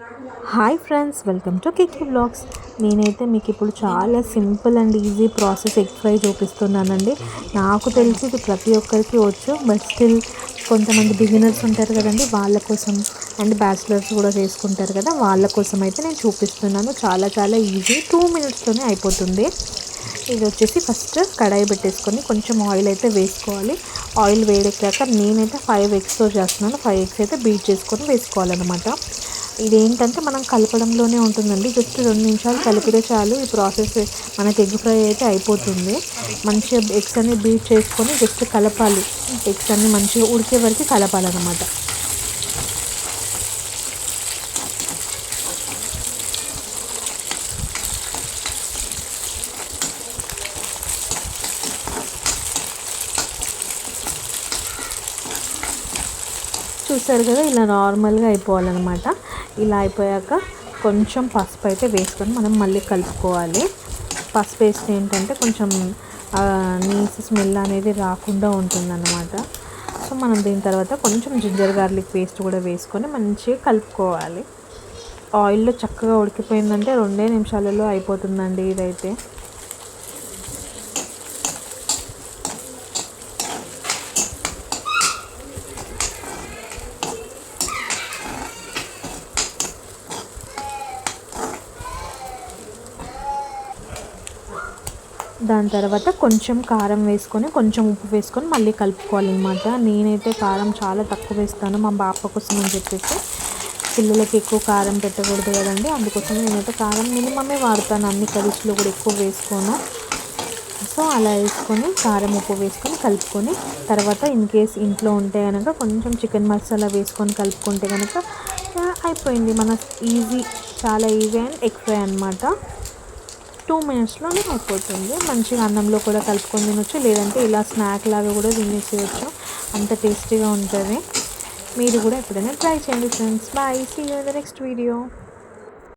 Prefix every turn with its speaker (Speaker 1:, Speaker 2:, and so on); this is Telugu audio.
Speaker 1: Hi friends, welcome to KK blogs. నేనైతే మీకు ఇప్పుడు చాలా simple and easy process egg fry చూపిస్తున్నానండి. నాకు తెలిసి ఇది ప్రతి ఒక్కరికి వచ్చు, బట్ స్టిల్ కొంతమంది బిగినర్స్ ఉంటారు కదండి, వాళ్ళ కోసం అండ్ బ్యాచిలర్స్ కూడా చేసుకుంటారు కదా, వాళ్ళ కోసం అయితే నేను చూపిస్తున్నాను. చాలా చాలా ఈజీ, 2 మినిట్స్లోనే అయిపోతుంది. ఇది వచ్చేసి ఫస్ట్ కడాయి పెట్టేసుకొని కొంచెం ఆయిల్ అయితే వేసుకోవాలి. ఆయిల్ వేడెక్కాక నేనైతే 5 ఎగ్స్తో చేస్తున్నాను. 5 ఎగ్స్ అయితే బీట్ చేసుకొని వేసుకోవాలన్నమాట. ఇదేంటంటే మనం కలపడంలోనే ఉంటుందండి. జస్ట్ 2 నిమిషాలు కలిపితే చాలు, ఈ ప్రాసెస్ మనకి ఎగ్ ఫ్రై అయితే అయిపోతుంది. మంచిగా ఎగ్స్ అన్ని బీట్ చేసుకొని జస్ట్ కలపాలి. ఎగ్స్ అన్ని మంచిగా ఉడికే వరకు కలపాలన్నమాట. చూసారు కదా, ఇలా నార్మల్గా అయిపోవాలన్నమాట. ఇలా అయిపోయాక కొంచెం పసుపు అయితే వేసుకొని మనం మళ్ళీ కలుపుకోవాలి. పసుపు వేస్తే ఏంటంటే కొంచెం నీసు స్మెల్ అనేది రాకుండా ఉంటుందన్నమాట. సో మనం దీని తర్వాత కొంచెం జింజర్ గార్లిక్ పేస్ట్ కూడా వేసుకొని మంచిగా కలుపుకోవాలి. ఆయిల్లో చక్కగా ఉడికిపోయిందంటే 2 నిమిషాలలో అయిపోతుందండి ఇదైతే. దాని తర్వాత కొంచెం కారం వేసుకొని కొంచెం ఉప్పు వేసుకొని మళ్ళీ కలుపుకోవాలన్నమాట. నేనైతే కారం చాలా తక్కువ వేస్తాను, మా పాప కోసం అని చెప్పేసి. పిల్లలకి ఎక్కువ కారం పెట్టకూడదు కదండి, అందుకోసం నేనైతే కారం మినిమమే వాడతాను. అన్ని కర్రీస్లో కూడా ఎక్కువ వేసుకోను. సో అలా వేసుకొని కారం ఉప్పు వేసుకొని కలుపుకొని తర్వాత ఇన్ కేస్ ఇంట్లో ఉంటే కనుక కొంచెం చికెన్ మసాలా వేసుకొని కలుపుకుంటే కనుక అయిపోయింది మన ఈజీ, చాలా ఈజీ అండ్ ఎగ్ ఫ్రై అనమాట. 2 మినిట్స్లోనే అయిపోతుంది. మంచిగా అన్నంలో కూడా కలుపుకొని తినొచ్చు, లేదంటే ఇలా స్నాక్ లాగా కూడా తినేసేయచ్చు. అంత టేస్టీగా ఉంటుంది. మీరు కూడా ఎప్పుడైనా ట్రై చేయండి friends. Bye, see you in the next video.